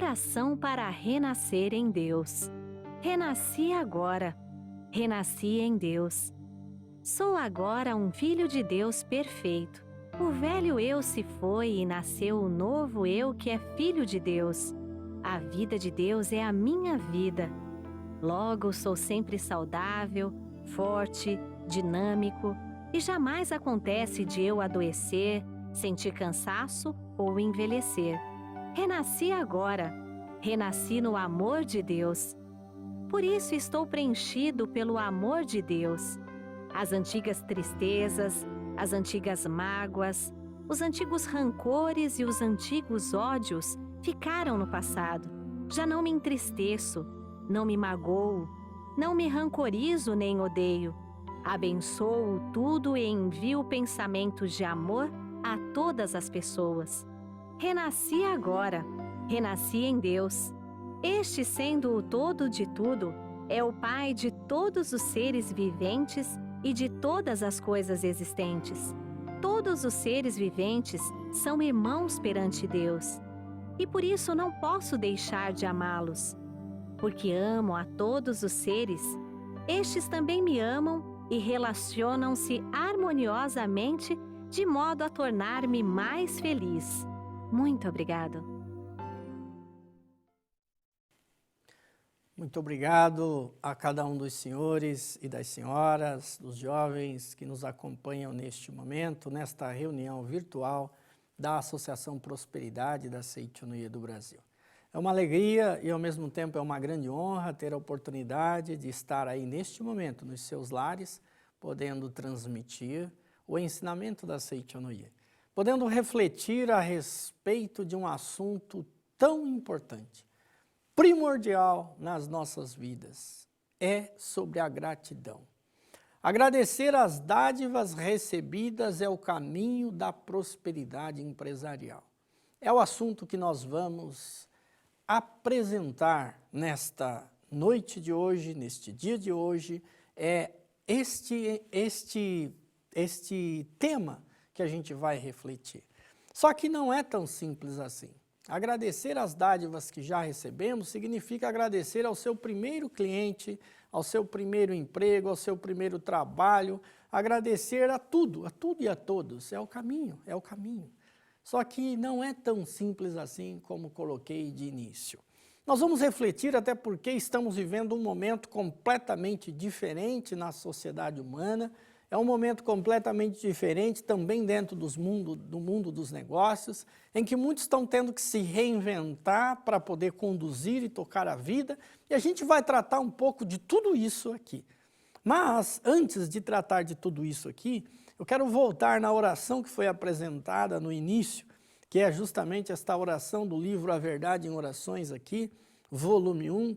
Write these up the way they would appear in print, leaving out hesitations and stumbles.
Oração para renascer em Deus. Renasci agora. Renasci em Deus. Sou agora um filho de Deus perfeito. O velho eu se foi e nasceu o novo eu que é filho de Deus. A vida de Deus é a minha vida. Logo sou sempre saudável, forte, dinâmico e jamais acontece de eu adoecer, sentir cansaço ou envelhecer. Renasci agora. Renasci no amor de Deus. Por isso estou preenchido pelo amor de Deus. As antigas tristezas, as antigas mágoas, os antigos rancores e os antigos ódios ficaram no passado. Já não me entristeço, não me magoo, não me rancorizo nem odeio. Abençoo tudo e envio pensamentos de amor a todas as pessoas. Renasci agora, renasci em Deus. Este, sendo o todo de tudo, é o Pai de todos os seres viventes e de todas as coisas existentes. Todos os seres viventes são irmãos perante Deus. E por isso não posso deixar de amá-los. Porque amo a todos os seres, estes também me amam e relacionam-se harmoniosamente de modo a tornar-me mais feliz. Muito obrigado. Muito obrigado a cada um dos senhores e das senhoras, dos jovens que nos acompanham neste momento, nesta reunião virtual da Associação Prosperidade da Seitonoye do Brasil. É uma alegria e ao mesmo tempo é uma grande honra ter a oportunidade de estar aí neste momento nos seus lares, podendo transmitir o ensinamento da Seitonoye, podendo refletir a respeito de um assunto tão importante, primordial nas nossas vidas, é sobre a gratidão. Agradecer as dádivas recebidas é o caminho da prosperidade empresarial. É o assunto que nós vamos apresentar nesta noite de hoje, neste dia de hoje, é este tema que a gente vai refletir. Só que não é tão simples assim. Agradecer as dádivas que já recebemos significa agradecer ao seu primeiro cliente, ao seu primeiro emprego, ao seu primeiro trabalho, agradecer a tudo e a todos. É o caminho, é o caminho. Só que não é tão simples assim como coloquei de início. Nós vamos refletir até porque estamos vivendo um momento completamente diferente na sociedade humana, é um momento completamente diferente também dentro do mundo dos negócios, em que muitos estão tendo que se reinventar para poder conduzir e tocar a vida, e a gente vai tratar um pouco de tudo isso aqui. Mas, antes de tratar de tudo isso aqui, eu quero voltar na oração que foi apresentada no início, que é justamente esta oração do livro A Verdade em Orações aqui, volume 1,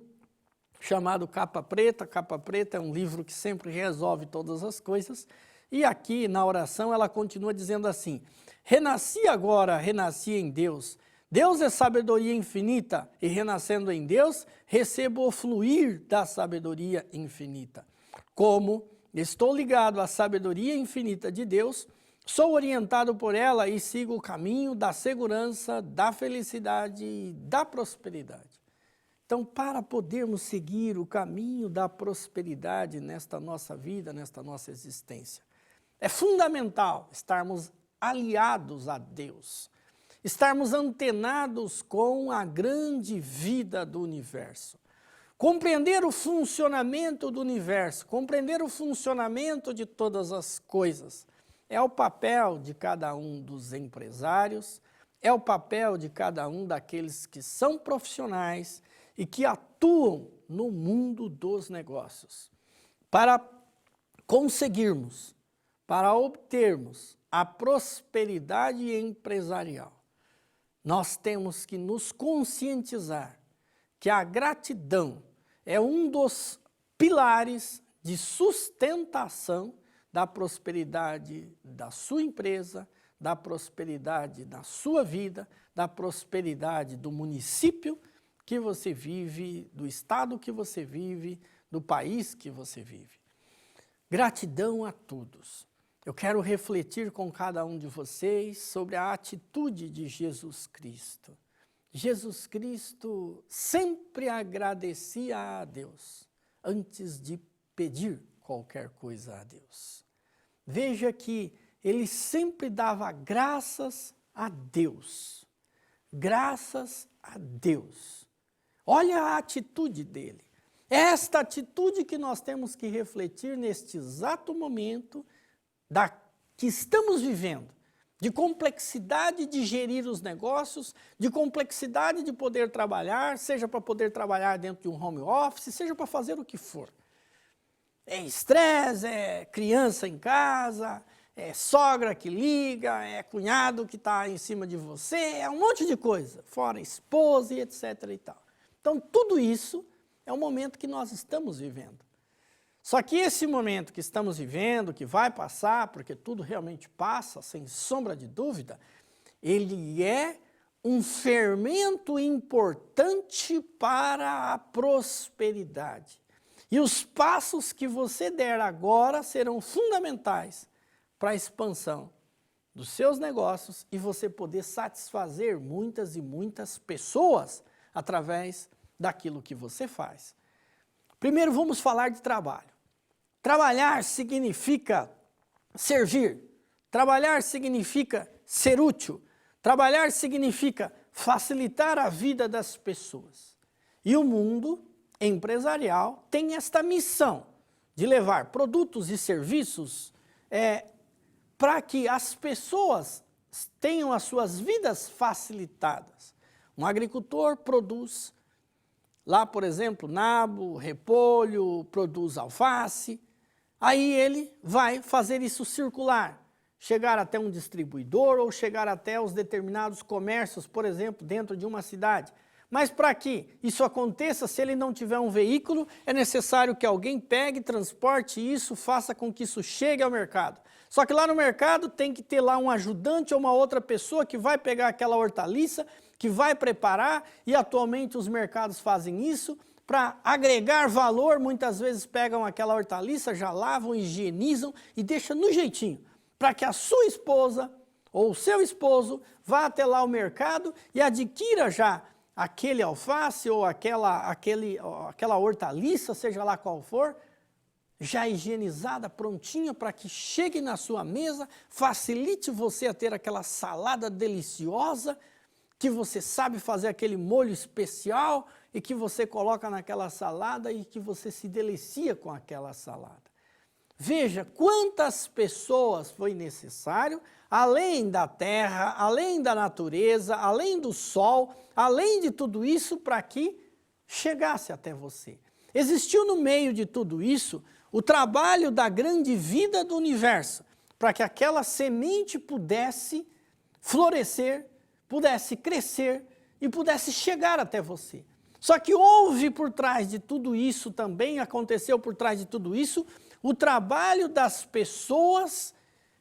chamado Capa Preta. Capa Preta é um livro que sempre resolve todas as coisas. E aqui na oração ela continua dizendo assim: renasci agora, renasci em Deus. Deus é sabedoria infinita e renascendo em Deus, recebo o fluir da sabedoria infinita. Como estou ligado à sabedoria infinita de Deus, sou orientado por ela e sigo o caminho da segurança, da felicidade e da prosperidade. Então, para podermos seguir o caminho da prosperidade nesta nossa vida, nesta nossa existência, é fundamental estarmos aliados a Deus, estarmos antenados com a grande vida do universo, compreender o funcionamento do universo, compreender o funcionamento de todas as coisas. É o papel de cada um dos empresários, é o papel de cada um daqueles que são profissionais e que atuam no mundo dos negócios. Para conseguirmos, para obtermos a prosperidade empresarial, nós temos que nos conscientizar que a gratidão é um dos pilares de sustentação da prosperidade da sua empresa, da prosperidade da sua vida, da prosperidade do município que você vive, do estado que você vive, do país que você vive. Gratidão a todos. Eu quero refletir com cada um de vocês sobre a atitude de Jesus Cristo. Jesus Cristo sempre agradecia a Deus antes de pedir qualquer coisa a Deus. Veja que ele sempre dava graças a Deus. Graças a Deus. Olha a atitude dele. Esta atitude que nós temos que refletir neste exato momento que estamos vivendo, de complexidade de gerir os negócios, de complexidade de poder trabalhar, seja para poder trabalhar dentro de um home office, seja para fazer o que for. É estresse, é criança em casa, é sogra que liga, é cunhado que está em cima de você, é um monte de coisa, fora esposa e etc. e tal. Então, tudo isso é o momento que nós estamos vivendo. Só que esse momento que estamos vivendo, que vai passar, porque tudo realmente passa, sem sombra de dúvida, ele é um fermento importante para a prosperidade. E os passos que você der agora serão fundamentais para a expansão dos seus negócios e você poder satisfazer muitas e muitas pessoas através daquilo que você faz. Primeiro vamos falar de trabalho. Trabalhar significa servir, trabalhar significa ser útil, trabalhar significa facilitar a vida das pessoas. E o mundo empresarial tem esta missão de levar produtos e serviços para que as pessoas tenham as suas vidas facilitadas. Um agricultor produz, lá por exemplo, nabo, repolho, produz alface, aí ele vai fazer isso circular, chegar até um distribuidor ou chegar até os determinados comércios, por exemplo, dentro de uma cidade. Mas para que isso aconteça, se ele não tiver um veículo, é necessário que alguém pegue, transporte isso, faça com que isso chegue ao mercado. Só que lá no mercado tem que ter lá um ajudante ou uma outra pessoa que vai pegar aquela hortaliça, que vai preparar, e atualmente os mercados fazem isso, para agregar valor, muitas vezes pegam aquela hortaliça, já lavam, higienizam e deixam no jeitinho, para que a sua esposa ou o seu esposo vá até lá ao mercado e adquira já aquele alface ou aquela hortaliça, seja lá qual for, já higienizada, prontinha para que chegue na sua mesa, facilite você a ter aquela salada deliciosa, que você sabe fazer aquele molho especial e que você coloca naquela salada e que você se delicia com aquela salada. Veja quantas pessoas foi necessário, além da terra, além da natureza, além do sol, além de tudo isso, para que chegasse até você. Existiu no meio de tudo isso o trabalho da grande vida do universo, para que aquela semente pudesse florescer, pudesse crescer e pudesse chegar até você. Só que houve por trás de tudo isso também, aconteceu por trás de tudo isso, o trabalho das pessoas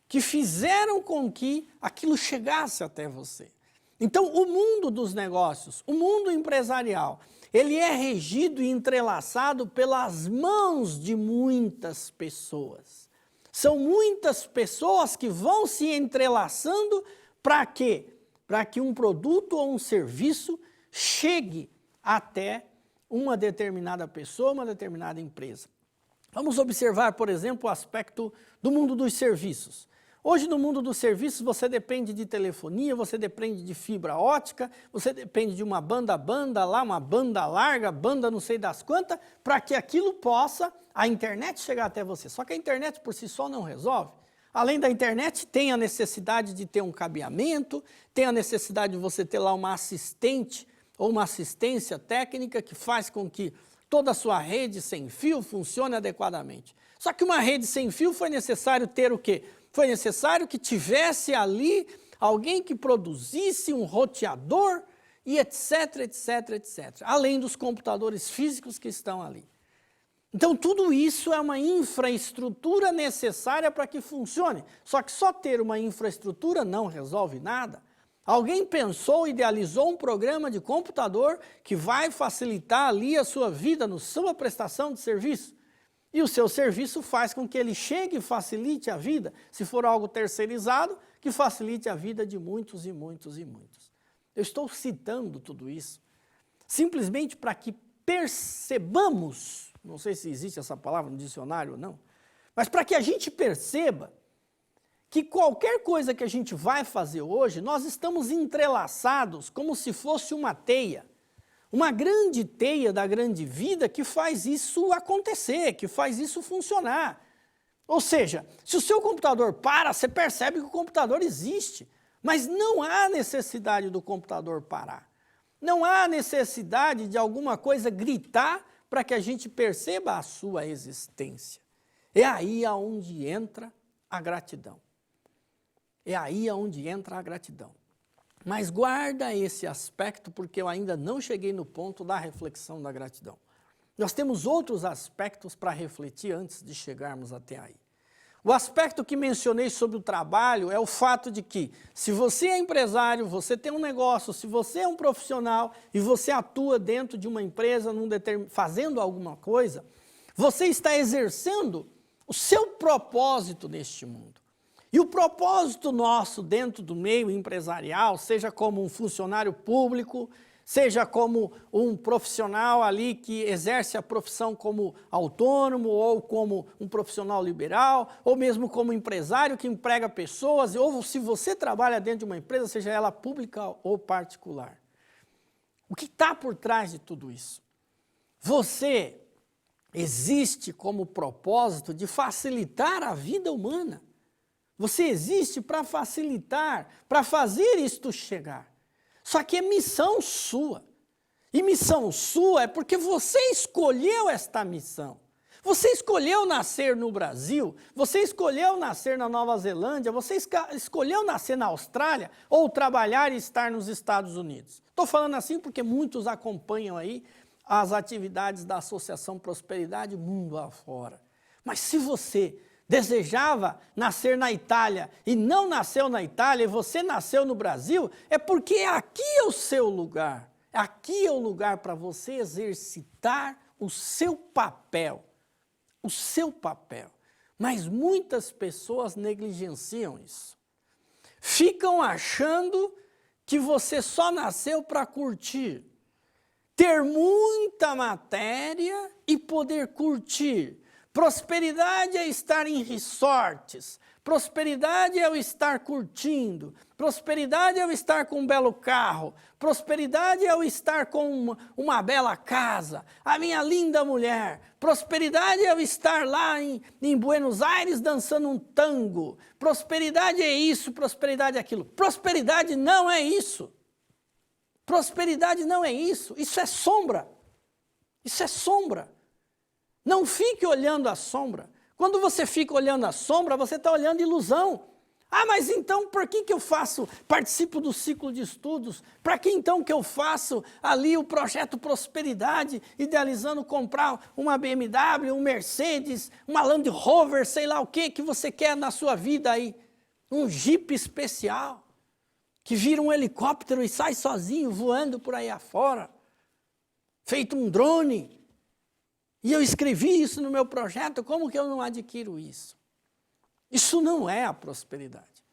que fizeram com que aquilo chegasse até você. Então, o mundo dos negócios, o mundo empresarial, ele é regido e entrelaçado pelas mãos de muitas pessoas. São muitas pessoas que vão se entrelaçando para quê? Para que um produto ou um serviço chegue até uma determinada pessoa, uma determinada empresa. Vamos observar, por exemplo, o aspecto do mundo dos serviços. Hoje, no mundo dos serviços, você depende de telefonia, você depende de fibra ótica, você depende de uma banda lá, uma banda larga, banda não sei das quantas, para que aquilo possa, a internet chegar até você. Só que a internet por si só não resolve. Além da internet, tem a necessidade de ter um cabeamento, tem a necessidade de você ter lá uma assistente ou uma assistência técnica que faz com que toda a sua rede sem fio funcione adequadamente. Só que uma rede sem fio foi necessário ter o quê? Foi necessário que tivesse ali alguém que produzisse um roteador e etc, etc, etc. Além dos computadores físicos que estão ali. Então, tudo isso é uma infraestrutura necessária para que funcione. Só que só ter uma infraestrutura não resolve nada. Alguém pensou, idealizou um programa de computador que vai facilitar ali a sua vida, na sua prestação de serviço. E o seu serviço faz com que ele chegue e facilite a vida, se for algo terceirizado, que facilite a vida de muitos e muitos e muitos. Eu estou citando tudo isso simplesmente para que percebamos, não sei se existe essa palavra no dicionário ou não, mas para que a gente perceba que qualquer coisa que a gente vai fazer hoje, nós estamos entrelaçados como se fosse uma teia. Uma grande teia da grande vida que faz isso acontecer, que faz isso funcionar. Ou seja, se o seu computador para, você percebe que o computador existe, mas não há necessidade do computador parar. Não há necessidade de alguma coisa gritar para que a gente perceba a sua existência. É aí aonde entra a gratidão. É aí aonde entra a gratidão. Mas guarda esse aspecto porque eu ainda não cheguei no ponto da reflexão da gratidão. Nós temos outros aspectos para refletir antes de chegarmos até aí. O aspecto que mencionei sobre o trabalho é o fato de que, se você é empresário, você tem um negócio, se você é um profissional e você atua dentro de uma empresa, fazendo alguma coisa, você está exercendo o seu propósito neste mundo. E o propósito nosso dentro do meio empresarial, seja como um funcionário público, seja como um profissional ali que exerce a profissão como autônomo, ou como um profissional liberal, ou mesmo como empresário que emprega pessoas, ou se você trabalha dentro de uma empresa, seja ela pública ou particular. O que está por trás de tudo isso? Você existe como propósito de facilitar a vida humana. Você existe para facilitar, para fazer isto chegar. Só que é missão sua. E missão sua é porque você escolheu esta missão. Você escolheu nascer no Brasil, você escolheu nascer na Nova Zelândia, você escolheu nascer na Austrália ou trabalhar e estar nos Estados Unidos. Estou falando assim porque muitos acompanham aí as atividades da Associação Prosperidade Mundo afora. Mas se você desejava nascer na Itália e não nasceu na Itália e você nasceu no Brasil, é porque aqui é o seu lugar. Aqui é o lugar para você exercitar o seu papel. O seu papel. Mas muitas pessoas negligenciam isso. Ficam achando que você só nasceu para curtir. Ter muita matéria e poder curtir. Prosperidade é estar em resorts, prosperidade é o estar curtindo, prosperidade é o estar com um belo carro, prosperidade é o estar com uma bela casa, a minha linda mulher, prosperidade é o estar lá em Buenos Aires dançando um tango, prosperidade é isso, prosperidade é aquilo. Prosperidade não é isso. Prosperidade não é isso, isso é sombra. Isso é sombra. Não fique olhando a sombra. Quando você fica olhando a sombra, você está olhando ilusão. Ah, mas então por que eu participo do ciclo de estudos? Para que então que eu faço ali o projeto Prosperidade, idealizando comprar uma BMW, um Mercedes, uma Land Rover, sei lá o que você quer na sua vida aí? Um Jeep especial, que vira um helicóptero e sai sozinho voando por aí afora, feito um drone. E eu escrevi isso no meu projeto, como que eu não adquiro isso? Isso não é a prosperidade.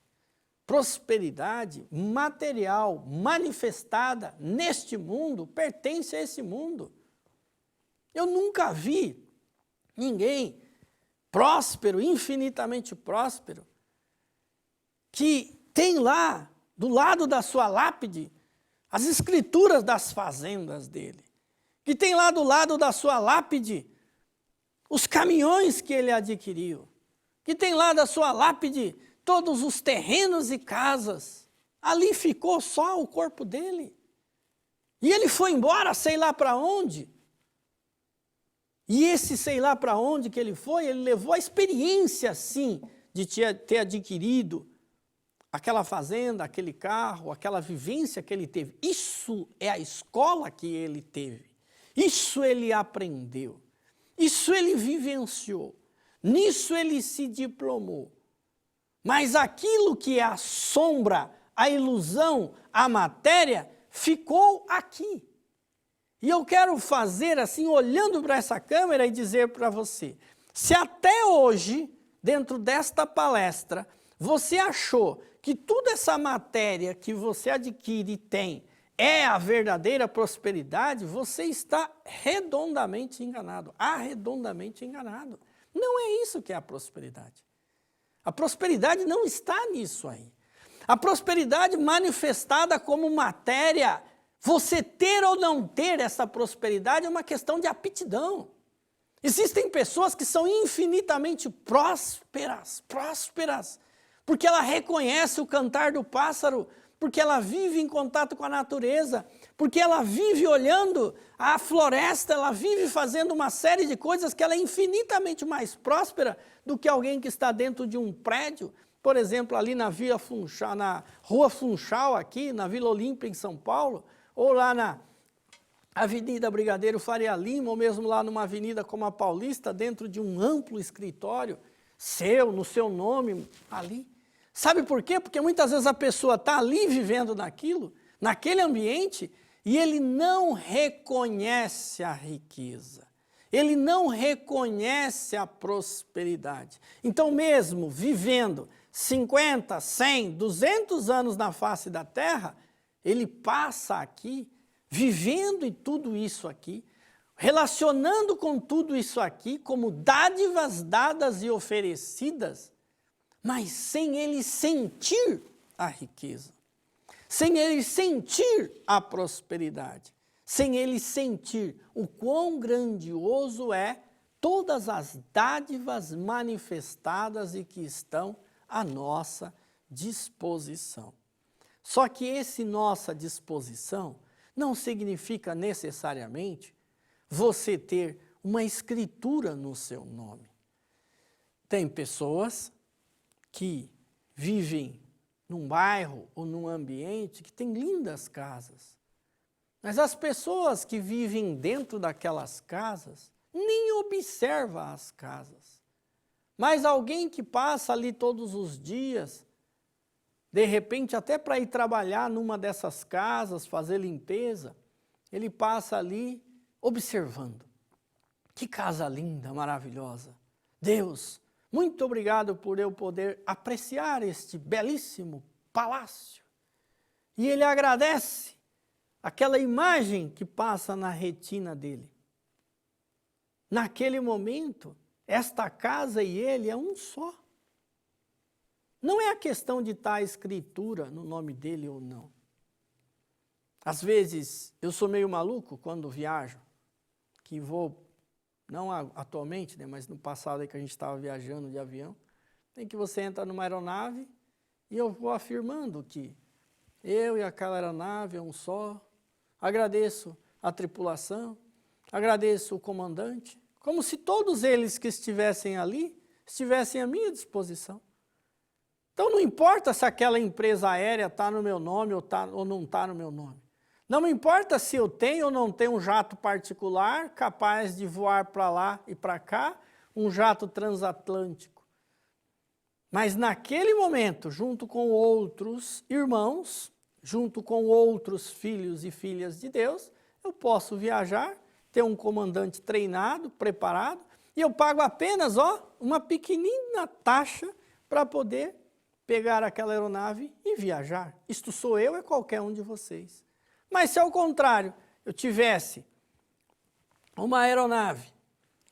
Prosperidade material, manifestada neste mundo, pertence a esse mundo. Eu nunca vi ninguém próspero, infinitamente próspero, que tem lá, do lado da sua lápide, as escrituras das fazendas dele. Que tem lá do lado da sua lápide os caminhões que ele adquiriu, que tem lá da sua lápide todos os terrenos e casas. Ali ficou só o corpo dele. E ele foi embora, sei lá para onde. E esse sei lá para onde que ele foi, ele levou a experiência, sim, de ter adquirido aquela fazenda, aquele carro, aquela vivência que ele teve. Isso é a escola que ele teve. Isso ele aprendeu, isso ele vivenciou, nisso ele se diplomou. Mas aquilo que é a sombra, a ilusão, a matéria, ficou aqui. E eu quero fazer assim, olhando para essa câmera e dizer para você, se até hoje, dentro desta palestra, você achou que toda essa matéria que você adquire e tem, é a verdadeira prosperidade, você está redondamente enganado, arredondamente enganado. Não é isso que é a prosperidade. A prosperidade não está nisso aí. A prosperidade manifestada como matéria, você ter ou não ter essa prosperidade é uma questão de aptidão. Existem pessoas que são infinitamente prósperas, porque ela reconhece o cantar do pássaro, porque ela vive em contato com a natureza, porque ela vive olhando a floresta, ela vive fazendo uma série de coisas que ela é infinitamente mais próspera do que alguém que está dentro de um prédio, por exemplo, ali na Rua Funchal, aqui, na Vila Olímpia, em São Paulo, ou lá na Avenida Brigadeiro Faria Lima, ou mesmo lá numa avenida como a Paulista, dentro de um amplo escritório no seu nome, ali. Sabe por quê? Porque muitas vezes a pessoa está ali vivendo naquele ambiente, e ele não reconhece a riqueza. Ele não reconhece a prosperidade. Então mesmo vivendo 50, 100, 200 anos na face da terra, ele passa aqui, vivendo em tudo isso aqui, relacionando com tudo isso aqui como dádivas dadas e oferecidas, mas sem ele sentir a riqueza, sem ele sentir a prosperidade, sem ele sentir o quão grandioso é todas as dádivas manifestadas e que estão à nossa disposição. Só que esse nossa disposição não significa necessariamente você ter uma escritura no seu nome. Tem pessoas que vivem num bairro ou num ambiente que tem lindas casas, mas as pessoas que vivem dentro daquelas casas nem observam as casas. Mas alguém que passa ali todos os dias, de repente até para ir trabalhar numa dessas casas, fazer limpeza, ele passa ali observando. Que casa linda, maravilhosa. Deus, muito obrigado por eu poder apreciar este belíssimo palácio. E ele agradece aquela imagem que passa na retina dele. Naquele momento, esta casa e ele é um só. Não é a questão de estar a escritura no nome dele ou não. Às vezes, eu sou meio maluco quando viajo, que vou, não atualmente, né, mas no passado aí que a gente estava viajando de avião, tem que você entra numa aeronave e eu vou afirmando que eu e aquela aeronave é um só, agradeço a tripulação, agradeço o comandante, como se todos eles que estivessem ali, estivessem à minha disposição. Então não importa se aquela empresa aérea está no meu nome ou não está no meu nome. Não importa se eu tenho ou não tenho um jato particular capaz de voar para lá e para cá, um jato transatlântico. Mas naquele momento, junto com outros irmãos, junto com outros filhos e filhas de Deus, eu posso viajar, ter um comandante treinado, preparado, e eu pago apenas uma pequenina taxa para poder pegar aquela aeronave e viajar. Isto sou eu, é qualquer um de vocês. Mas se ao contrário, eu tivesse uma aeronave,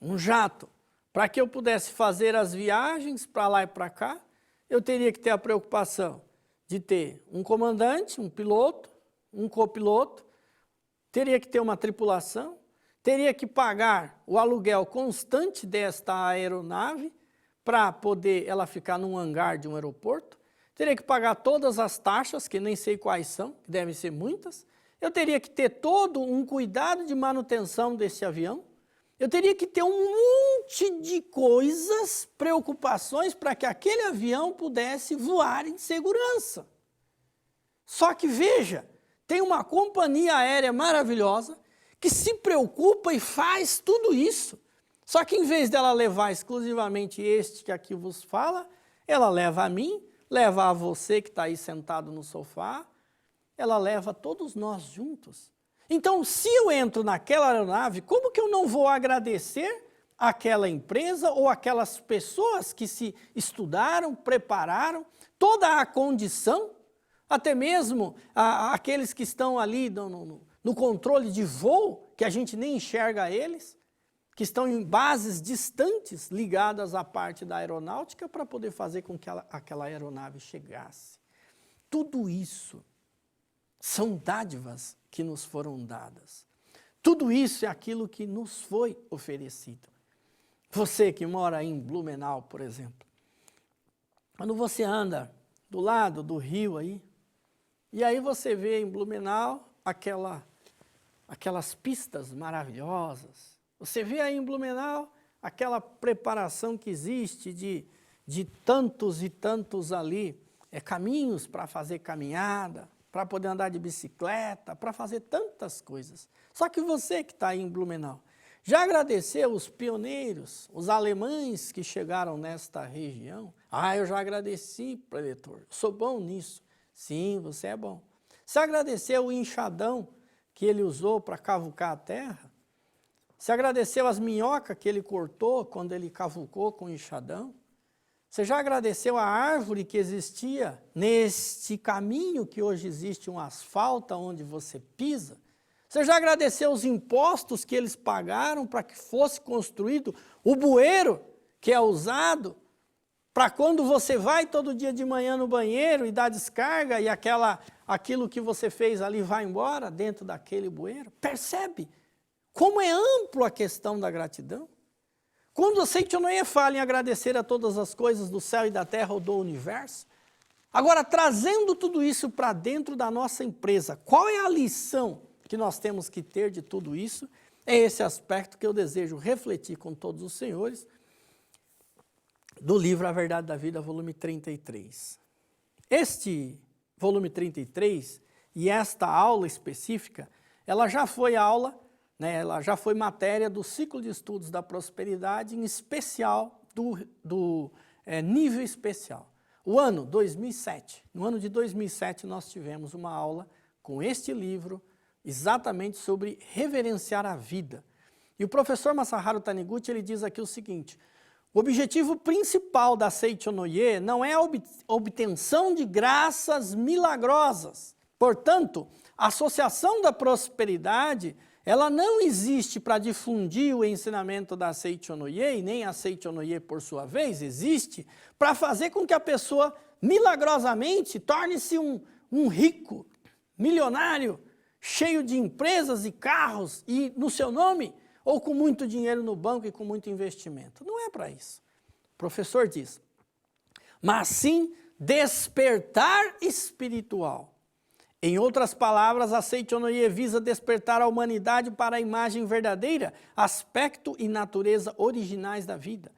um jato, para que eu pudesse fazer as viagens para lá e para cá, eu teria que ter a preocupação de ter um comandante, um piloto, um copiloto, teria que ter uma tripulação, teria que pagar o aluguel constante desta aeronave para poder ela ficar num hangar de um aeroporto, teria que pagar todas as taxas, que nem sei quais são, que devem ser muitas, eu teria que ter todo um cuidado de manutenção desse avião, eu teria que ter um monte de coisas, preocupações para que aquele avião pudesse voar em segurança. Só que veja, tem uma companhia aérea maravilhosa que se preocupa e faz tudo isso. Só que em vez dela levar exclusivamente este que aqui vos fala, ela leva a mim, leva a você que está aí sentado no sofá, ela leva todos nós juntos. Então, se eu entro naquela aeronave, como que eu não vou agradecer àquela empresa ou aquelas pessoas que se estudaram, prepararam, toda a condição, até mesmo aqueles que estão ali no controle de voo, que a gente nem enxerga eles, que estão em bases distantes ligadas à parte da aeronáutica para poder fazer com que aquela aeronave chegasse. Tudo isso são dádivas que nos foram dadas. Tudo isso é aquilo que nos foi oferecido. Você que mora aí em Blumenau, por exemplo, quando você anda do lado do rio aí, e aí você vê em Blumenau aquelas pistas maravilhosas. Você vê aí em Blumenau aquela preparação que existe de tantos e tantos ali, caminhos para fazer caminhada, para poder andar de bicicleta, para fazer tantas coisas. Só que você que está aí em Blumenau, já agradeceu os pioneiros, os alemães que chegaram nesta região? Eu já agradeci, preletor, sou bom nisso. Sim, você é bom. Você agradeceu o enxadão que ele usou para cavucar a terra? Você agradeceu as minhocas que ele cortou quando ele cavucou com o enxadão? Você já agradeceu a árvore que existia neste caminho que hoje existe um asfalto onde você pisa? Você já agradeceu os impostos que eles pagaram para que fosse construído o bueiro que é usado para quando você vai todo dia de manhã no banheiro e dá descarga e aquilo que você fez ali vai embora dentro daquele bueiro? Percebe como é amplo a questão da gratidão? Quando a Seichonoye fala em agradecer a todas as coisas do céu e da terra ou do universo, agora trazendo tudo isso para dentro da nossa empresa, qual é a lição que nós temos que ter de tudo isso? É esse aspecto que eu desejo refletir com todos os senhores do livro A Verdade da Vida, volume 33. Este volume 33 e esta aula específica, ela já foi aula, ela já foi matéria do ciclo de estudos da prosperidade, em especial do nível especial. O ano 2007, no ano de 2007 nós tivemos uma aula com este livro, exatamente sobre reverenciar a vida. E o professor Masaharu Taniguchi, ele diz aqui o seguinte: o objetivo principal da Seichonoye não é a obtenção de graças milagrosas. Portanto, a associação da prosperidade, ela não existe para difundir o ensinamento da Seichonoye, e nem a Seichonoye, por sua vez, existe para fazer com que a pessoa milagrosamente torne-se um rico, milionário, cheio de empresas e carros e no seu nome, ou com muito dinheiro no banco e com muito investimento. Não é para isso. O professor diz, mas sim despertar espiritual. Em outras palavras, a Seichonoye visa despertar a humanidade para a imagem verdadeira, aspecto e natureza originais da vida.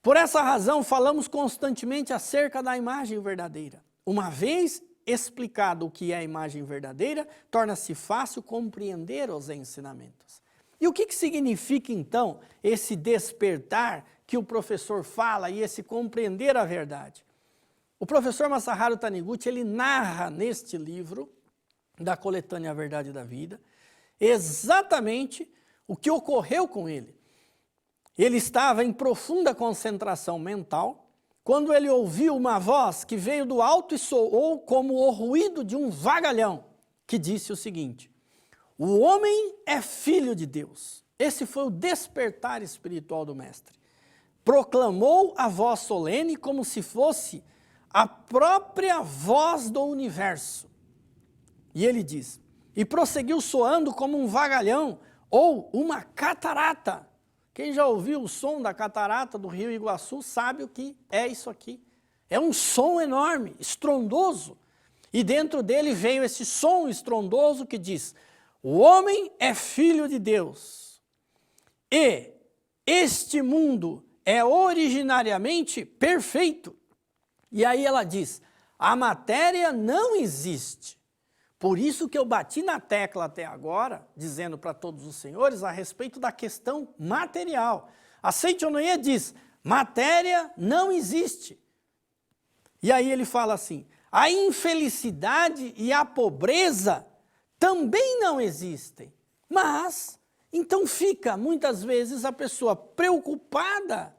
Por essa razão, falamos constantemente acerca da imagem verdadeira. Uma vez explicado o que é a imagem verdadeira, torna-se fácil compreender os ensinamentos. E o que significa, então, esse despertar que o professor fala e esse compreender a verdade? O professor Masaharu Taniguchi, ele narra neste livro, da coletânea A Verdade da Vida, exatamente o que ocorreu com ele. Ele estava em profunda concentração mental, quando ele ouviu uma voz que veio do alto e soou como o ruído de um vagalhão, que disse o seguinte: o homem é filho de Deus. Esse foi o despertar espiritual do mestre. Proclamou a voz solene como se fosse a própria voz do universo. E ele diz, e prosseguiu soando como um vagalhão ou uma catarata. Quem já ouviu o som da catarata do rio Iguaçu sabe o que é isso aqui. É um som enorme, estrondoso. E dentro dele veio esse som estrondoso que diz: o homem é filho de Deus. E este mundo é originariamente perfeito. E aí ela diz, a matéria não existe. Por isso que eu bati na tecla até agora, dizendo para todos os senhores a respeito da questão material. A Seichonoye diz, matéria não existe. E aí ele fala assim, a infelicidade e a pobreza também não existem. Mas, então muitas vezes a pessoa preocupada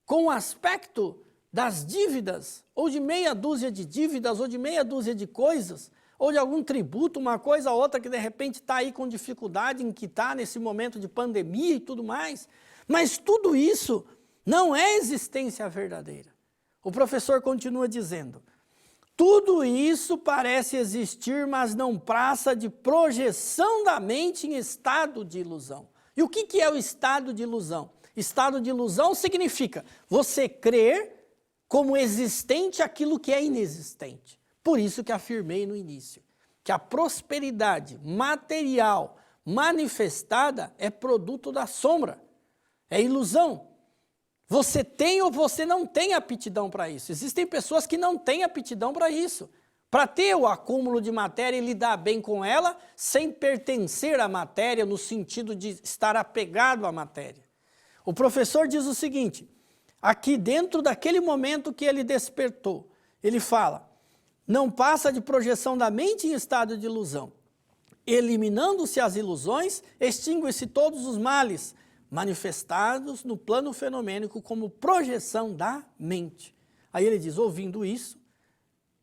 com o aspecto das dívidas, ou de meia dúzia de dívidas, ou de meia dúzia de coisas, ou de algum tributo, uma coisa ou outra que de repente está aí com dificuldade em quitar nesse momento de pandemia e tudo mais. Mas tudo isso não é existência verdadeira. O professor continua dizendo, tudo isso parece existir, mas não passa de projeção da mente em estado de ilusão. E o que é o estado de ilusão? Estado de ilusão significa você crer como existente aquilo que é inexistente. Por isso que afirmei no início, que a prosperidade material manifestada é produto da sombra, é ilusão. Você tem ou você não tem aptidão para isso. Existem pessoas que não têm aptidão para isso. Para ter o acúmulo de matéria e lidar bem com ela, sem pertencer à matéria, no sentido de estar apegado à matéria. O professor diz o seguinte, aqui dentro daquele momento que ele despertou, ele fala, não passa de projeção da mente em estado de ilusão. Eliminando-se as ilusões, extinguem-se todos os males, manifestados no plano fenomênico como projeção da mente. Aí ele diz, ouvindo isso,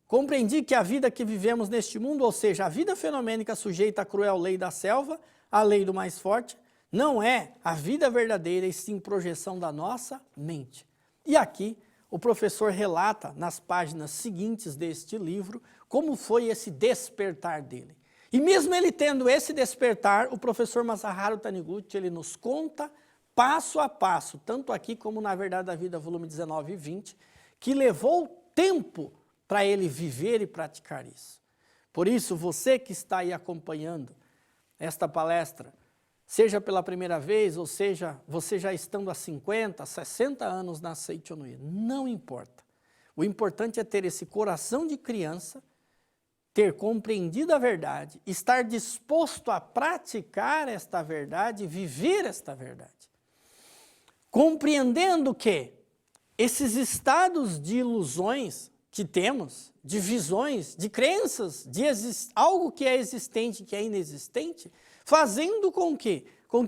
compreendi que a vida que vivemos neste mundo, ou seja, a vida fenomênica sujeita à cruel lei da selva, a lei do mais forte, não é a vida verdadeira e sim projeção da nossa mente. E aqui o professor relata nas páginas seguintes deste livro como foi esse despertar dele. E mesmo ele tendo esse despertar, o professor Masaharu Taniguchi, ele nos conta passo a passo, tanto aqui como na Verdade da Vida, volume 19 e 20, que levou tempo para ele viver e praticar isso. Por isso, você que está aí acompanhando esta palestra, seja pela primeira vez, ou seja, você já estando há 50, 60 anos na Seicho no Ie, não importa. O importante é ter esse coração de criança, ter compreendido a verdade, estar disposto a praticar esta verdade, viver esta verdade. Compreendendo que esses estados de ilusões que temos, de visões, de crenças, de algo que é existente e que é inexistente, fazendo com que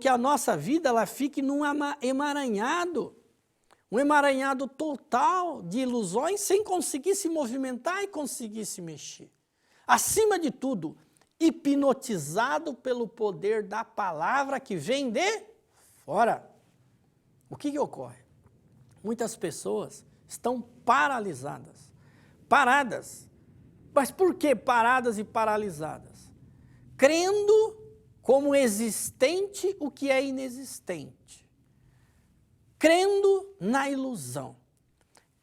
a nossa vida ela fique num emaranhado, um emaranhado total de ilusões, sem conseguir se movimentar e conseguir se mexer. Acima de tudo, hipnotizado pelo poder da palavra que vem de fora. O que ocorre? Muitas pessoas estão paralisadas, paradas. Mas por que paradas e paralisadas? Crendo como existente o que é inexistente. Crendo na ilusão.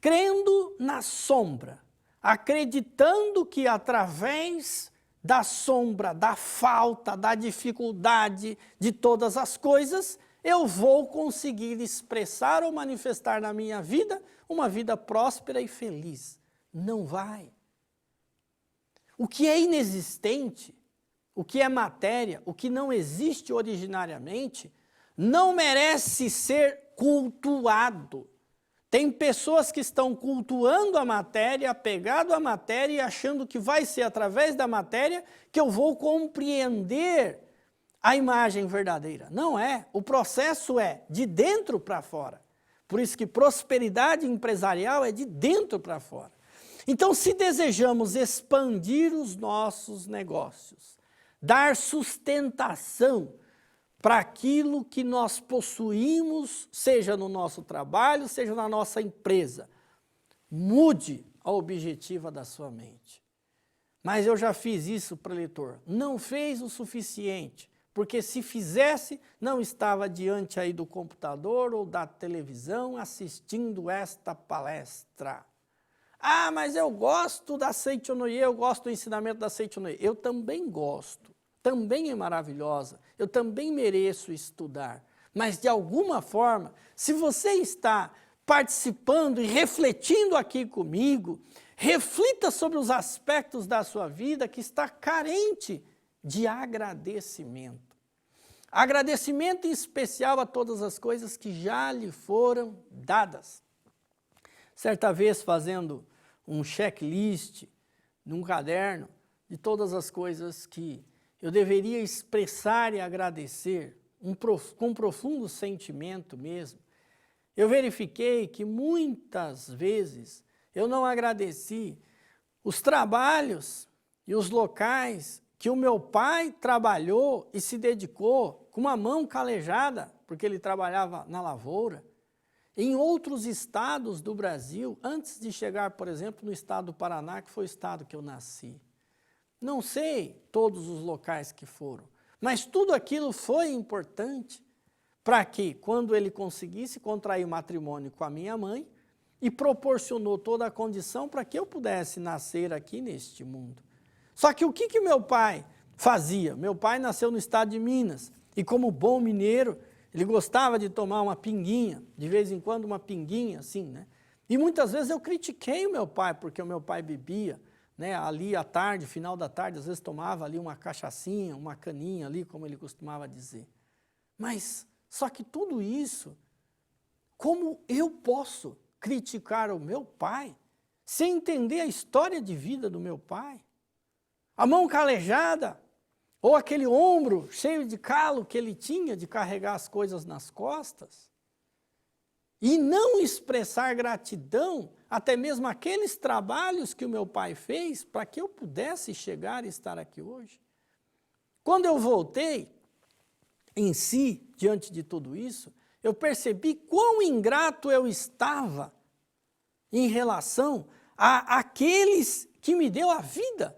Crendo na sombra. Acreditando que através da sombra, da falta, da dificuldade de todas as coisas, eu vou conseguir expressar ou manifestar na minha vida uma vida próspera e feliz. Não vai. O que é inexistente, o que é matéria, o que não existe originariamente, não merece ser cultuado. Tem pessoas que estão cultuando a matéria, apegado à matéria e achando que vai ser através da matéria que eu vou compreender a imagem verdadeira. Não é. O processo é de dentro para fora. Por isso que prosperidade empresarial é de dentro para fora. Então, se desejamos expandir os nossos negócios, dar sustentação para aquilo que nós possuímos, seja no nosso trabalho, seja na nossa empresa, mude a objetiva da sua mente. Mas eu já fiz isso, preletor. Não fez o suficiente, porque se fizesse, não estava diante aí do computador ou da televisão assistindo esta palestra. Ah, mas eu gosto da Seicho no Ie, eu gosto do ensinamento da Seicho no Ie. Eu também gosto, também é maravilhosa, eu também mereço estudar. Mas de alguma forma, se você está participando e refletindo aqui comigo, reflita sobre os aspectos da sua vida que está carente de agradecimento. Agradecimento em especial a todas as coisas que já lhe foram dadas. Certa vez fazendo um checklist num caderno de todas as coisas que eu deveria expressar e agradecer, com profundo sentimento mesmo, eu verifiquei que muitas vezes eu não agradeci os trabalhos e os locais que o meu pai trabalhou e se dedicou com uma mão calejada, porque ele trabalhava na lavoura, em outros estados do Brasil, antes de chegar, por exemplo, no estado do Paraná, que foi o estado que eu nasci. Não sei todos os locais que foram, mas tudo aquilo foi importante para que, quando ele conseguisse contrair matrimônio com a minha mãe, e proporcionou toda a condição para que eu pudesse nascer aqui neste mundo. Só que o que meu pai fazia? Meu pai nasceu no estado de Minas, e como bom mineiro, ele gostava de tomar uma pinguinha, de vez em quando uma pinguinha, assim, né? E muitas vezes eu critiquei o meu pai, porque o meu pai bebia, né, ali à tarde, final da tarde, às vezes tomava ali uma cachaçinha, uma caninha ali, como ele costumava dizer. Mas, só que tudo isso, como eu posso criticar o meu pai sem entender a história de vida do meu pai? A mão calejada, ou aquele ombro cheio de calo que ele tinha de carregar as coisas nas costas, e não expressar gratidão, até mesmo aqueles trabalhos que o meu pai fez para que eu pudesse chegar e estar aqui hoje. Quando eu voltei em si, diante de tudo isso, eu percebi quão ingrato eu estava em relação àqueles que me deu a vida.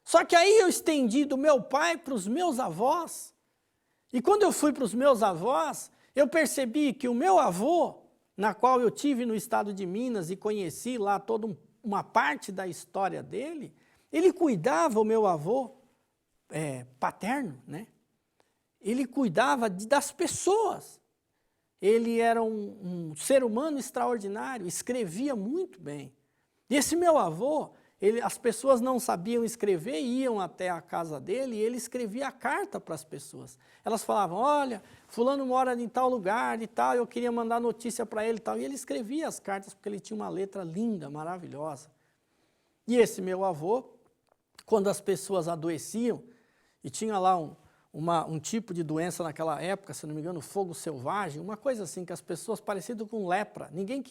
Só que aí eu estendi do meu pai para os meus avós. E quando eu fui para os meus avós, eu percebi que o meu avô, na qual eu tive no estado de Minas e conheci lá toda uma parte da história dele, ele cuidava, o meu avô paterno, né? Ele cuidava das pessoas. Ele era um ser humano extraordinário, escrevia muito bem. E esse meu avô, as pessoas não sabiam escrever, iam até a casa dele e ele escrevia a carta para as pessoas. Elas falavam, olha, fulano mora em tal lugar e tal, eu queria mandar notícia para ele e tal. E ele escrevia as cartas porque ele tinha uma letra linda, maravilhosa. E esse meu avô, quando as pessoas adoeciam, e tinha lá um tipo de doença naquela época, se não me engano, fogo selvagem, uma coisa assim, que as pessoas parecidas com lepra, ninguém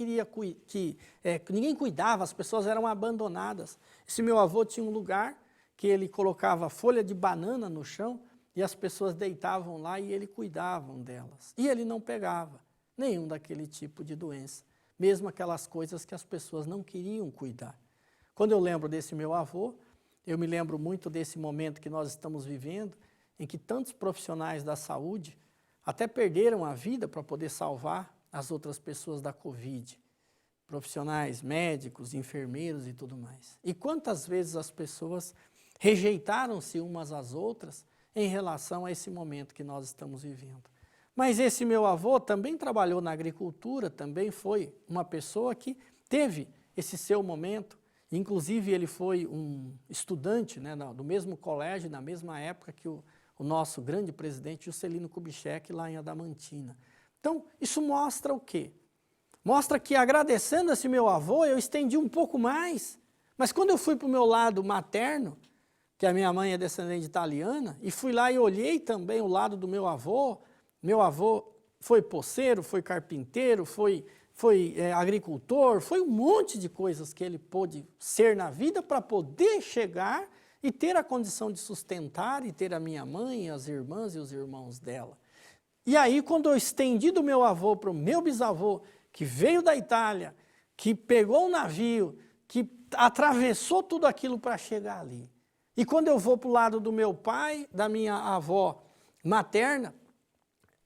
ninguém cuidava, as pessoas eram abandonadas. Esse meu avô tinha um lugar que ele colocava folha de banana no chão e as pessoas deitavam lá e ele cuidava delas. E ele não pegava nenhum daquele tipo de doença, mesmo aquelas coisas que as pessoas não queriam cuidar. Quando eu lembro desse meu avô, eu me lembro muito desse momento que nós estamos vivendo, em que tantos profissionais da saúde até perderam a vida para poder salvar as outras pessoas da Covid. Profissionais médicos, enfermeiros e tudo mais. E quantas vezes as pessoas rejeitaram-se umas às outras em relação a esse momento que nós estamos vivendo. Mas esse meu avô também trabalhou na agricultura, também foi uma pessoa que teve esse seu momento. Inclusive ele foi um estudante, né, do mesmo colégio, na mesma época que o nosso grande presidente Juscelino Kubitschek lá em Adamantina. Então, isso mostra o quê? Mostra que agradecendo esse meu avô, eu estendi um pouco mais. Mas quando eu fui para o meu lado materno, que a minha mãe é descendente italiana, e fui lá e olhei também o lado do meu avô foi poceiro, foi carpinteiro, foi agricultor, foi um monte de coisas que ele pôde ser na vida para poder chegar e ter a condição de sustentar e ter a minha mãe, as irmãs e os irmãos dela. E aí, quando eu estendi do meu avô para o meu bisavô, que veio da Itália, que pegou um navio, que atravessou tudo aquilo para chegar ali. E quando eu vou para o lado do meu pai, da minha avó materna,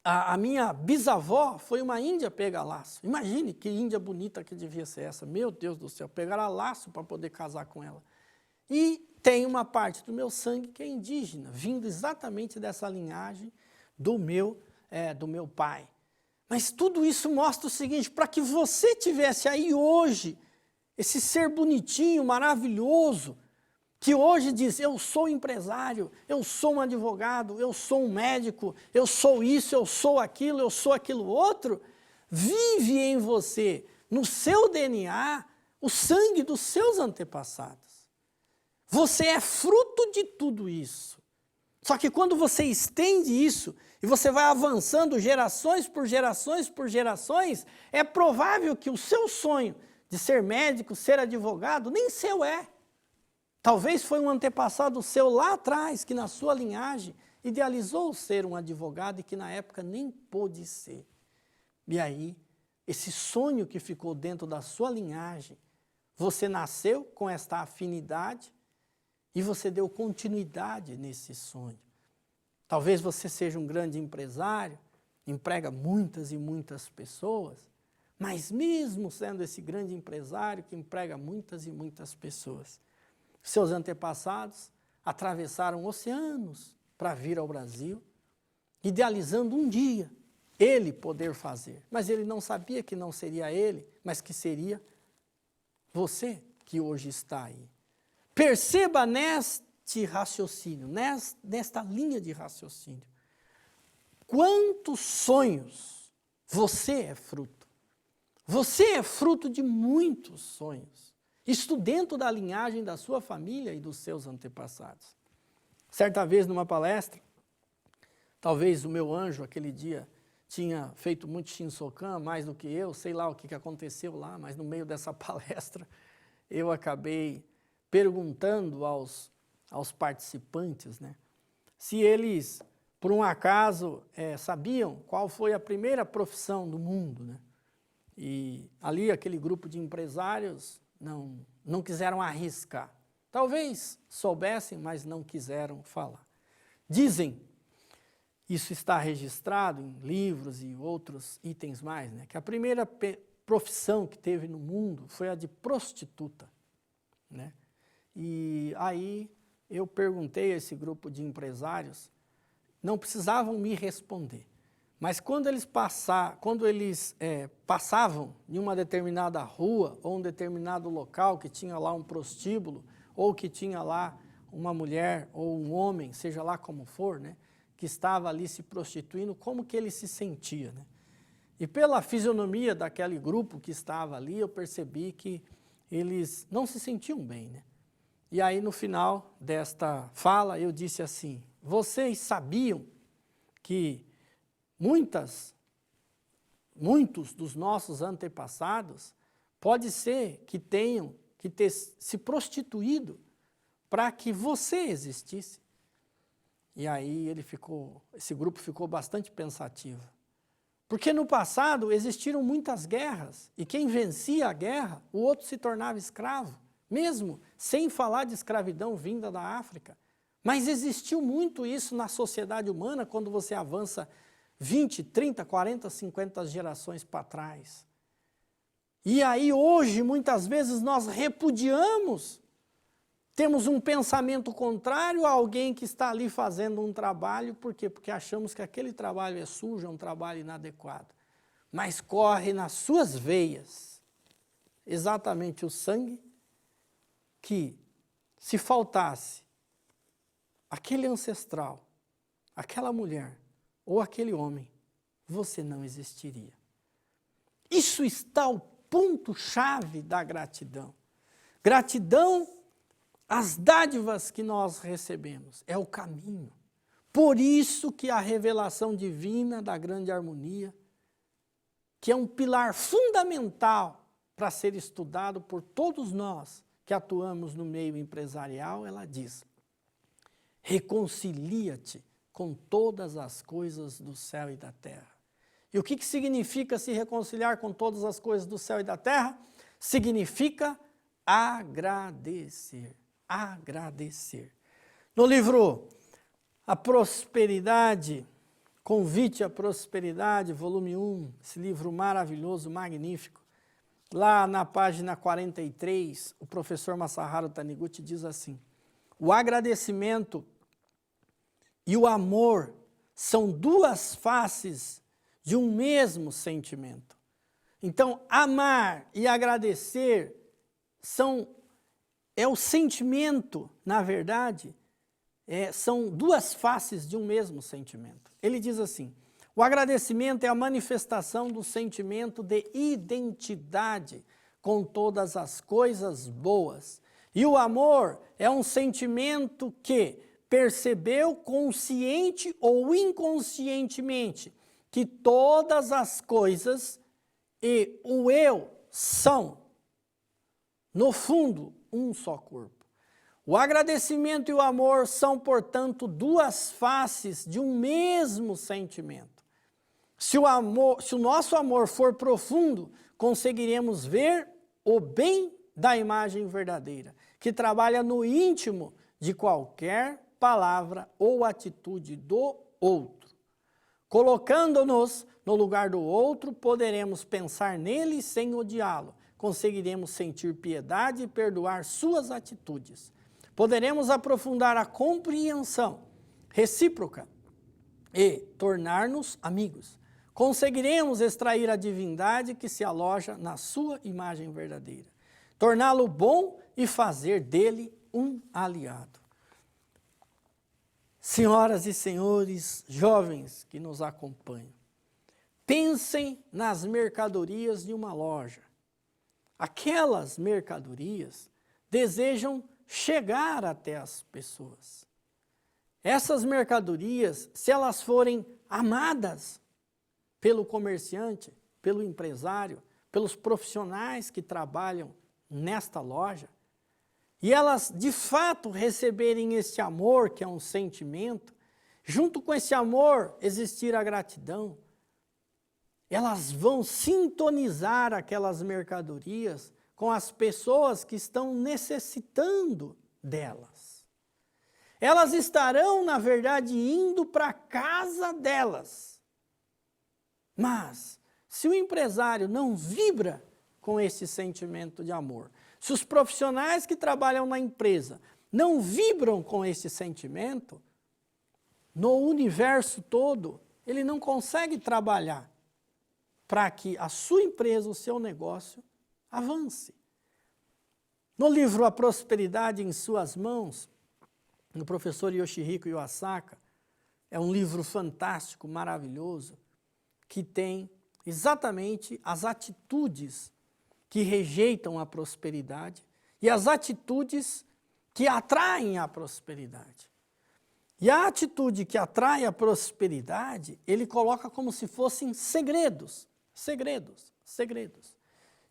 a minha bisavó foi uma índia pegar laço. Imagine que índia bonita que devia ser essa. Meu Deus do céu, pegar laço para poder casar com ela. E tem uma parte do meu sangue que é indígena, vindo exatamente dessa linhagem do meu pai. Mas tudo isso mostra o seguinte, para que você tivesse aí hoje, esse ser bonitinho, maravilhoso, que hoje diz, eu sou empresário, eu sou um advogado, eu sou um médico, eu sou isso, eu sou aquilo outro, vive em você, no seu DNA, o sangue dos seus antepassados. Você é fruto de tudo isso. Só que quando você estende isso e você vai avançando gerações por gerações por gerações, é provável que o seu sonho de ser médico, ser advogado, nem seu é. Talvez foi um antepassado seu lá atrás, que na sua linhagem idealizou ser um advogado e que na época nem pôde ser. E aí, esse sonho que ficou dentro da sua linhagem, você nasceu com esta afinidade e você deu continuidade nesse sonho. Talvez você seja um grande empresário, emprega muitas e muitas pessoas, mas mesmo sendo esse grande empresário que emprega muitas e muitas pessoas, seus antepassados atravessaram oceanos para vir ao Brasil, idealizando um dia ele poder fazer. Mas ele não sabia que não seria ele, mas que seria você que hoje está aí. Perceba neste raciocínio, nesta linha de raciocínio, quantos sonhos você é fruto. Você é fruto de muitos sonhos. Isto dentro da linhagem da sua família e dos seus antepassados. Certa vez, numa palestra, talvez o meu anjo, aquele dia, tinha feito muito Shinsokan, mais do que eu, sei lá o que aconteceu lá, mas no meio dessa palestra, eu acabei perguntando aos participantes, né, se eles, por um acaso, sabiam qual foi a primeira profissão do mundo, né? E ali aquele grupo de empresários não quiseram arriscar. Talvez soubessem, mas não quiseram falar. Dizem, isso está registrado em livros e outros itens mais, né, que a primeira profissão que teve no mundo foi a de prostituta, né? E aí eu perguntei a esse grupo de empresários, não precisavam me responder, mas quando eles passavam em uma determinada rua ou um determinado local que tinha lá um prostíbulo ou que tinha lá uma mulher ou um homem, seja lá como for, né, que estava ali se prostituindo, como que ele se sentia, né? E pela fisionomia daquele grupo que estava ali, eu percebi que eles não se sentiam bem, né? E aí no final desta fala eu disse assim, vocês sabiam que muitos dos nossos antepassados pode ser que tenham que ter se prostituído para que você existisse? E aí esse grupo ficou bastante pensativo. Porque no passado existiram muitas guerras, e quem vencia a guerra, o outro se tornava escravo, mesmo sem falar de escravidão vinda da África. Mas existiu muito isso na sociedade humana quando você avança 20, 30, 40, 50 gerações para trás. E aí hoje, muitas vezes, nós repudiamos, temos um pensamento contrário a alguém que está ali fazendo um trabalho, por quê? Porque achamos que aquele trabalho é sujo, é um trabalho inadequado. Mas corre nas suas veias exatamente o sangue que, se faltasse aquele ancestral, aquela mulher ou aquele homem, você não existiria. Isso está o ponto-chave da gratidão. Gratidão às dádivas que nós recebemos, é o caminho. Por isso que a revelação divina da grande harmonia, que é um pilar fundamental para ser estudado por todos nós que atuamos no meio empresarial, ela diz, reconcilia-te com todas as coisas do céu e da terra. E o que significa se reconciliar com todas as coisas do céu e da terra? Significa agradecer. Agradecer. No livro A Prosperidade, Convite à Prosperidade, volume 1, esse livro maravilhoso, magnífico, lá na página 43, o professor Masaharu Taniguchi diz assim, o agradecimento e o amor são duas faces de um mesmo sentimento. Então, amar e agradecer é o sentimento, na verdade, são duas faces de um mesmo sentimento. Ele diz assim, o agradecimento é a manifestação do sentimento de identidade com todas as coisas boas. E o amor é um sentimento que percebeu consciente ou inconscientemente que todas as coisas e o eu são, no fundo, um só corpo. O agradecimento e o amor são, portanto, duas faces de um mesmo sentimento. Se o nosso amor for profundo, conseguiremos ver o bem da imagem verdadeira, que trabalha no íntimo de qualquer palavra ou atitude do outro. Colocando-nos no lugar do outro, poderemos pensar nele sem odiá-lo. Conseguiremos sentir piedade e perdoar suas atitudes. Poderemos aprofundar a compreensão recíproca e tornar-nos amigos. Conseguiremos extrair a divindade que se aloja na sua imagem verdadeira, torná-lo bom e fazer dele um aliado. Senhoras e senhores, jovens que nos acompanham, pensem nas mercadorias de uma loja. Aquelas mercadorias desejam chegar até as pessoas. Essas mercadorias, se elas forem amadas pelo comerciante, pelo empresário, pelos profissionais que trabalham nesta loja, e elas de fato receberem esse amor, que é um sentimento, junto com esse amor existir a gratidão, elas vão sintonizar aquelas mercadorias com as pessoas que estão necessitando delas. Elas estarão, na verdade, indo para a casa delas. Mas, se o empresário não vibra com esse sentimento de amor, se os profissionais que trabalham na empresa não vibram com esse sentimento, no universo todo, ele não consegue trabalhar para que a sua empresa, o seu negócio, avance. No livro A Prosperidade em Suas Mãos, do professor Yoshihiko Iwasaka, é um livro fantástico, maravilhoso, que tem exatamente as atitudes que rejeitam a prosperidade e as atitudes que atraem a prosperidade. E a atitude que atrai a prosperidade, ele coloca como se fossem segredos, segredos, segredos.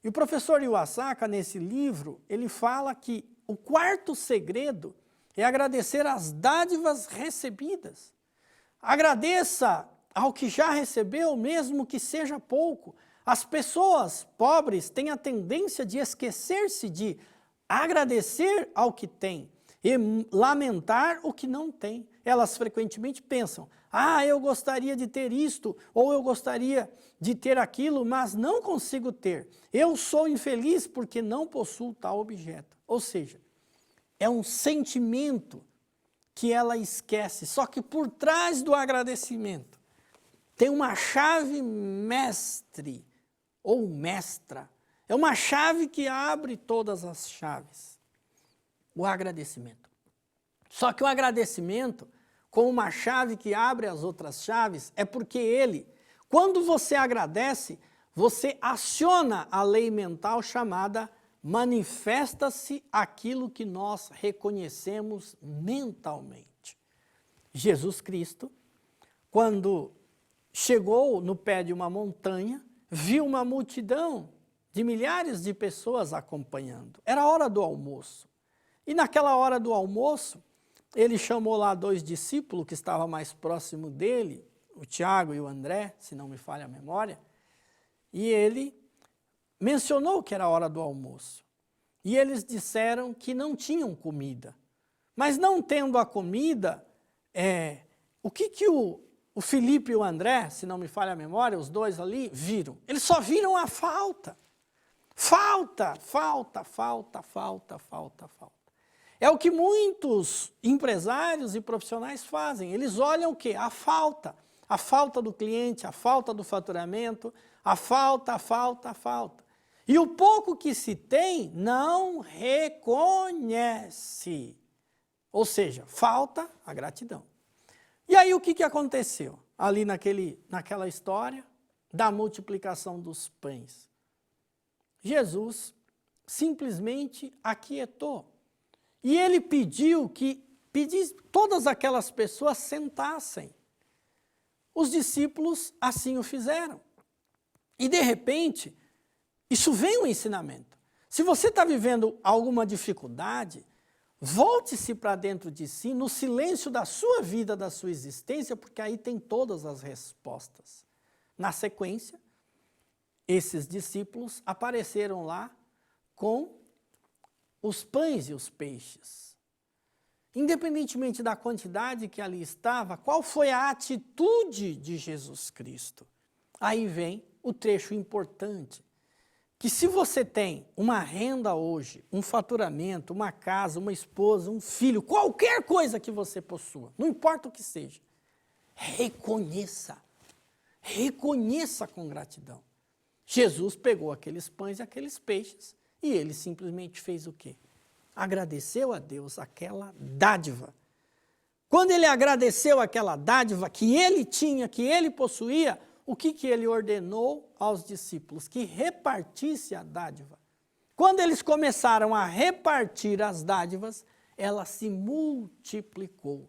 E o professor Iwasaka, nesse livro, ele fala que o quarto segredo é agradecer as dádivas recebidas. Agradeça ao que já recebeu, mesmo que seja pouco. As pessoas pobres têm a tendência de esquecer-se de agradecer ao que tem e lamentar o que não tem. Elas frequentemente pensam, eu gostaria de ter isto, ou eu gostaria de ter aquilo, mas não consigo ter. Eu sou infeliz porque não possuo tal objeto. Ou seja, é um sentimento que ela esquece, só que por trás do agradecimento tem uma chave mestre ou mestra. É uma chave que abre todas as chaves. O agradecimento. Só que o agradecimento, como uma chave que abre as outras chaves, é porque ele, quando você agradece, você aciona a lei mental chamada manifesta-se aquilo que nós reconhecemos mentalmente. Jesus Cristo, quando chegou no pé de uma montanha, viu uma multidão de milhares de pessoas acompanhando. Era a hora do almoço. E naquela hora do almoço, ele chamou lá 2 discípulos que estavam mais próximo dele, o Tiago e o André, se não me falha a memória, e ele mencionou que era a hora do almoço. E eles disseram que não tinham comida. Mas não tendo a comida, o que o Felipe e o André, se não me falha a memória, os dois ali, viram? Eles só viram a falta. Falta, falta, falta, falta, falta, falta. É o que muitos empresários e profissionais fazem. Eles olham o quê? A falta do cliente, a falta do faturamento, a falta, a falta, a falta. E o pouco que se tem, não reconhece. Ou seja, falta a gratidão. E aí o que aconteceu? Ali naquela história da multiplicação dos pães. Jesus simplesmente aquietou. E ele pediu que todas aquelas pessoas sentassem. Os discípulos assim o fizeram. E de repente, isso vem um ensinamento. Se você está vivendo alguma dificuldade, volte-se para dentro de si, no silêncio da sua vida, da sua existência, porque aí tem todas as respostas. Na sequência, esses discípulos apareceram lá com os pães e os peixes. Independentemente da quantidade que ali estava, qual foi a atitude de Jesus Cristo? Aí vem o trecho importante, que se você tem uma renda hoje, um faturamento, uma casa, uma esposa, um filho, qualquer coisa que você possua, não importa o que seja, reconheça com gratidão. Jesus pegou aqueles pães e aqueles peixes e ele simplesmente fez o quê? Agradeceu a Deus aquela dádiva. Quando ele agradeceu aquela dádiva que ele tinha, que ele possuía, o que ele ordenou aos discípulos? Que repartisse a dádiva. Quando eles começaram a repartir as dádivas, ela se multiplicou.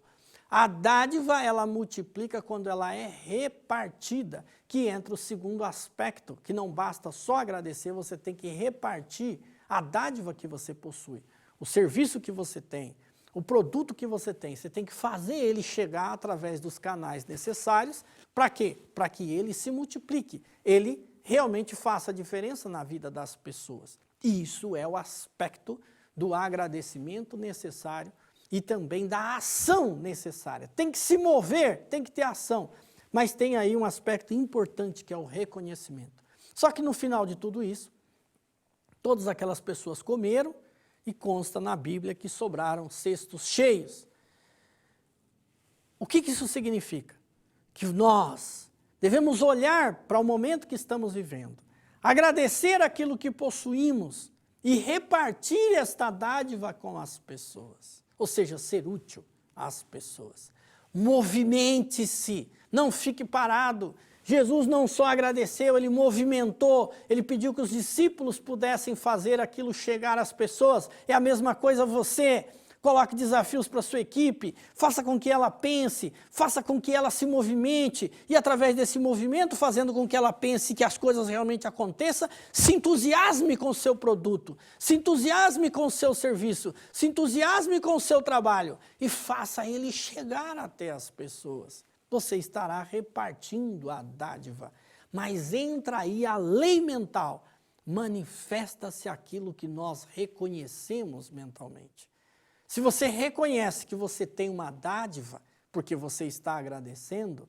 A dádiva, ela multiplica quando ela é repartida, que entra o segundo aspecto, que não basta só agradecer, você tem que repartir a dádiva que você possui, o serviço que você tem, o produto que você tem que fazer ele chegar através dos canais necessários, para quê? Para que ele se multiplique, ele realmente faça a diferença na vida das pessoas. E isso é o aspecto do agradecimento necessário e também da ação necessária. Tem que se mover, tem que ter ação, mas tem aí um aspecto importante que é o reconhecimento. Só que no final de tudo isso, todas aquelas pessoas comeram e consta na Bíblia que sobraram cestos cheios. O que isso significa? Que nós devemos olhar para o momento que estamos vivendo, agradecer aquilo que possuímos e repartir esta dádiva com as pessoas. Ou seja, ser útil às pessoas. Movimente-se, não fique parado. Jesus não só agradeceu, ele movimentou, ele pediu que os discípulos pudessem fazer aquilo chegar às pessoas. É a mesma coisa você. Coloque desafios para a sua equipe, faça com que ela pense, faça com que ela se movimente e através desse movimento, fazendo com que ela pense que as coisas realmente aconteçam, se entusiasme com o seu produto, se entusiasme com o seu serviço, se entusiasme com o seu trabalho e faça ele chegar até as pessoas. Você estará repartindo a dádiva, mas entra aí a lei mental, manifesta-se aquilo que nós reconhecemos mentalmente. Se você reconhece que você tem uma dádiva, porque você está agradecendo,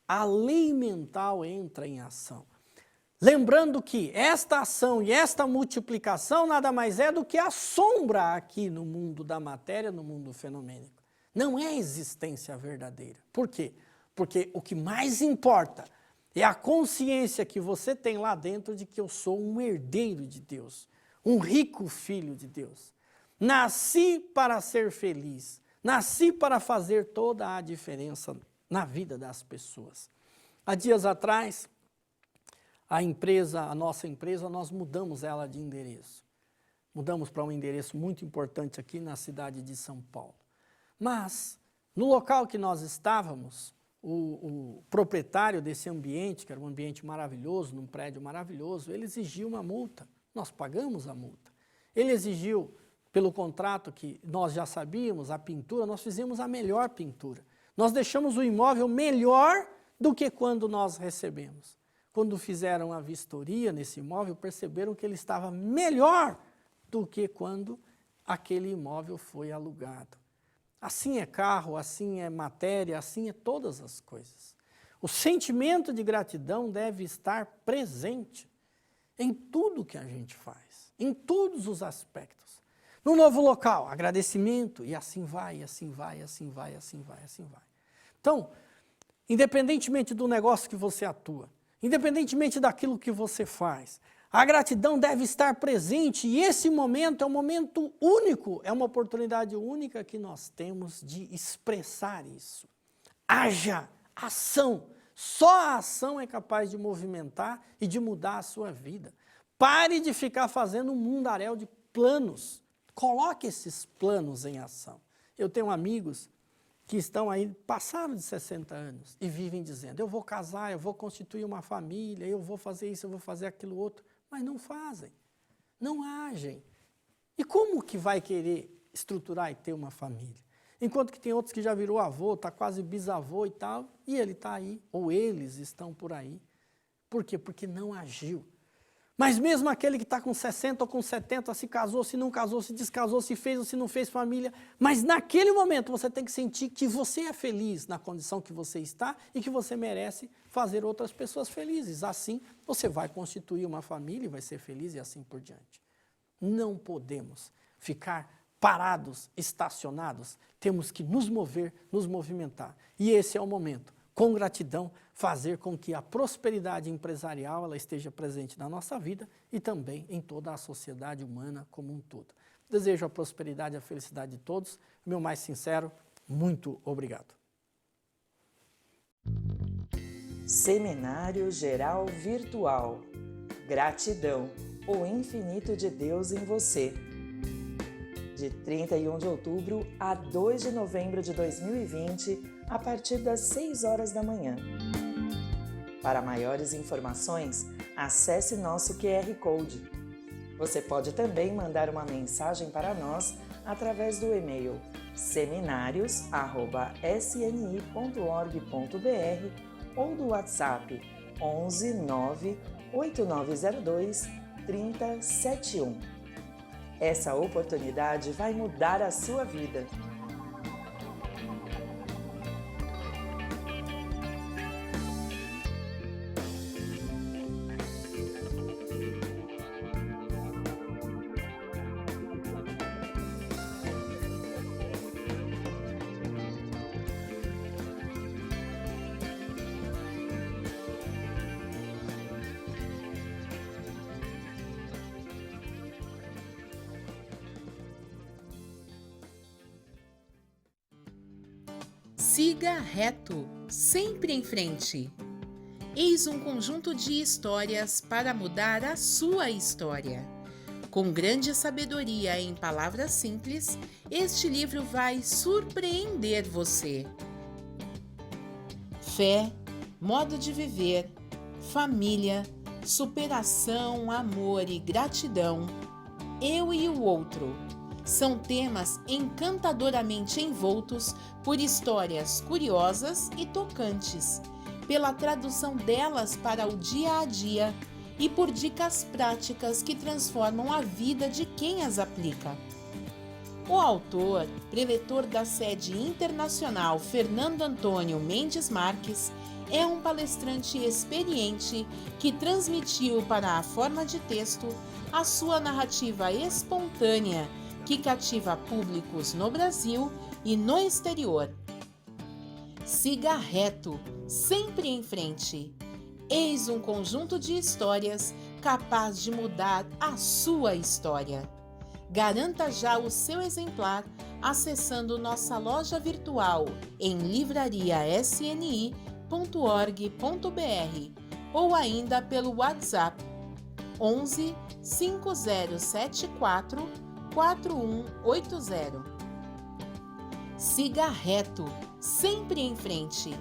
a lei mental entra em ação. Lembrando que esta ação e esta multiplicação nada mais é do que a sombra aqui no mundo da matéria, no mundo fenomênico. Não é a existência verdadeira. Por quê? Porque o que mais importa é a consciência que você tem lá dentro de que eu sou um herdeiro de Deus, um rico filho de Deus. Nasci para ser feliz, nasci para fazer toda a diferença na vida das pessoas. Há dias atrás, a nossa empresa, nós mudamos ela de endereço. Mudamos para um endereço muito importante aqui na cidade de São Paulo. Mas, no local que nós estávamos, o proprietário desse ambiente, que era um ambiente maravilhoso, num prédio maravilhoso, ele exigiu uma multa. Nós pagamos a multa. Ele exigiu, pelo contrato que nós já sabíamos, a pintura, nós fizemos a melhor pintura. Nós deixamos o imóvel melhor do que quando nós recebemos. Quando fizeram a vistoria nesse imóvel, perceberam que ele estava melhor do que quando aquele imóvel foi alugado. Assim é carro, assim é matéria, assim é todas as coisas. O sentimento de gratidão deve estar presente em tudo que a gente faz, em todos os aspectos. No novo local, agradecimento, e assim vai, assim vai, assim vai, assim vai, assim vai. Então, independentemente do negócio que você atua, independentemente daquilo que você faz, a gratidão deve estar presente e esse momento é um momento único, é uma oportunidade única que nós temos de expressar isso. Haja ação, só a ação é capaz de movimentar e de mudar a sua vida. Pare de ficar fazendo um mundaréu de planos. Coloque esses planos em ação Eu tenho amigos que estão aí, passaram de 60 anos e vivem dizendo, eu vou casar, eu vou constituir uma família, eu vou fazer isso, eu vou fazer aquilo outro, mas não fazem, não agem. E como que vai querer estruturar e ter uma família? Enquanto que tem outros que já virou avô, está quase bisavô e tal, e ele está aí, ou eles estão por aí. Por quê? Porque não agiu. Mas mesmo aquele que está com 60 ou com 70, se casou, se não casou, se descasou, se fez ou se não fez família, mas naquele momento você tem que sentir que você é feliz na condição que você está e que você merece fazer outras pessoas felizes. Assim, você vai constituir uma família e vai ser feliz e assim por diante. Não podemos ficar parados, estacionados, temos que nos mover, nos movimentar. E esse é o momento, com gratidão, fazer com que a prosperidade empresarial ela esteja presente na nossa vida e também em toda a sociedade humana como um todo. Desejo a prosperidade e a felicidade de todos. Meu mais sincero, muito obrigado. Seminário Geral Virtual. Gratidão, o infinito de Deus em você. De 31 de outubro a 2 de novembro de 2020, a partir das 6 horas da manhã. Para maiores informações, acesse nosso QR Code. Você pode também mandar uma mensagem para nós através do e-mail seminarios@sni.org.br ou do WhatsApp 11 9 8902 3071. Essa oportunidade vai mudar a sua vida. Siga reto, sempre em frente. Eis um conjunto de histórias para mudar a sua história. Com grande sabedoria em palavras simples, este livro vai surpreender você. Fé, modo de viver, família, superação, amor e gratidão, eu e o outro. São temas encantadoramente envoltos por histórias curiosas e tocantes, pela tradução delas para o dia a dia e por dicas práticas que transformam a vida de quem as aplica. O autor, preletor da sede internacional Fernando Antônio Mendes Marques, é um palestrante experiente que transmitiu para a forma de texto a sua narrativa espontânea que cativa públicos no Brasil e no exterior. Siga reto, sempre em frente. Eis um conjunto de histórias capaz de mudar a sua história. Garanta já o seu exemplar acessando nossa loja virtual em livrariasni.org.br ou ainda pelo WhatsApp 11 5074 4180. Siga reto, sempre em frente.